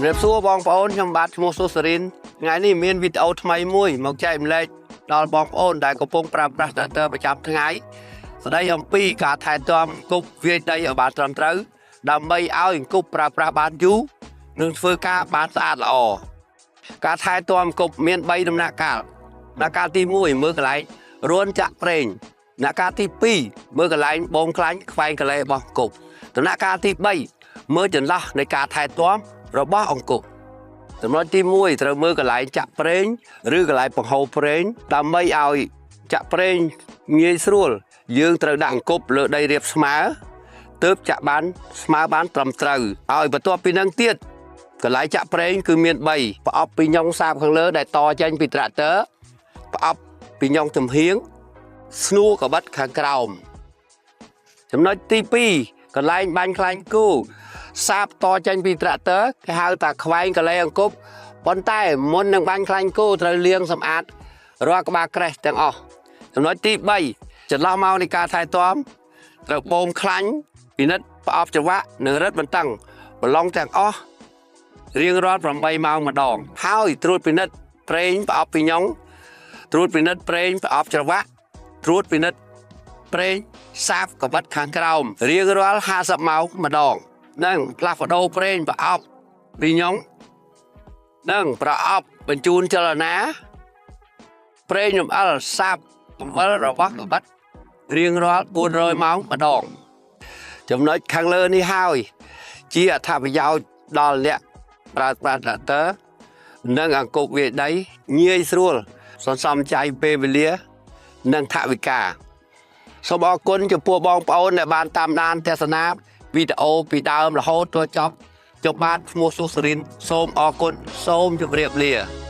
เรียบซัวบองปอนខ្ញុំបាទឈ្មោះសុសរិនថ្ងៃនេះមានវីដេអូថ្មីមួយមកចែកម្លែកដល់បងប្អូនដែលកំពុងប្រើប្រាស់ Tractor ប្រចាំថ្ងៃស្ដីអំពីការថែទាំគប់វាយដីឲ្យបានត្រឹមត្រូវដើម្បីឲ្យគប់ប្រើប្រាស់បានយូរនិងធ្វើការបានស្អាតល្អការថែទាំគប់មាន3ដំណាក់កាលដំណាក់កាលទី1មើលកន្លែងរួនចាក់ប្រេងដំណាក់កាលទី2មើលកន្លែងបងខ្លាញ់ខ្វែងកលែរបស់គប់ដំណាក់កាលទី3មើលចន្លោះនៃការថែទាំរបស់អង្គុកចំណុចទី1ត្រូវមើលកន្លែងចាក់ប្រេងឬកន្លែងបង្ហូរប្រេងដើម្បីឲ្យចាក់ប្រេងងាយស្រួលយើងត្រូវដាក់អង្គុបលើដីរាបស្មើទើបចាក់បានស្មើបានត្រឹមត្រូវឲ្យបន្ទាប់ពីនឹងទៀតកន្លែងចាក់ប្រេងគឺមាន3ប្រអប់ពីញ៉ុងសាបខាងលើដែលតចេញពី Tractor ប្រអប់ពីញ៉ុងចំហៀងស្នួរកបិតខាងក្រោមចំណុចទី2កន្លែងបាញ់ខ្លាញ់គូសាបតចេញពី Tractor គេហៅថាខ្វែងកលែអង្គុបប៉ុន្តែមុននឹងបាញ់ខ្លាញ់គូត្រូវលាងសម្អាតរាល់ក្បាលក្រេះទាំងអស់ចំណុចទី3ចន្លោះមកនៃការថែទាំត្រូវបូមខ្លាញ់ពិនិត្យប្រអប់ច្រវាក់និងរឹតបន្តឹងប្រឡងទាំងអស់រៀងរាល់8ម៉ោងម្ដងហើយត្រួតពិនិត្យប្រេងប្រអប់ពីញ៉ុងត្រួតពិនិត្យប្រេងប្រអប់ច្រវាក់ត្រួតពិនិត្យប្រេងសាបកបិតខាងក្រោមរៀងរាល់50ម៉ោងម្ដងនិងផ្លាស់ប្ដូរប្រេងប្រអប់ពីញ៉ុងនិងប្រអប់បញ្ជូនចលនាប្រេងរំអិលសាបអំបិលរបស់កបិតរៀងរាល់400ម៉ោងម្ដងចំណុចខាងលើនេះហើយជាអត្ថប្រយោជន៍ដល់អ្នកប្រើប្រាស់ Tractor និងអង្គុបវាយដីងាយស្រួលសន្សំចៃពេលវេលានិងថវិកាសូមអរគុណចំពោះបងប្អូនដែលបានតាមដានទស្សនាវីដេអូពីដើមរហូតដល់ចប់បាទឈ្មោះសុសរិនសូមអរគុណសូមជម្រាបលា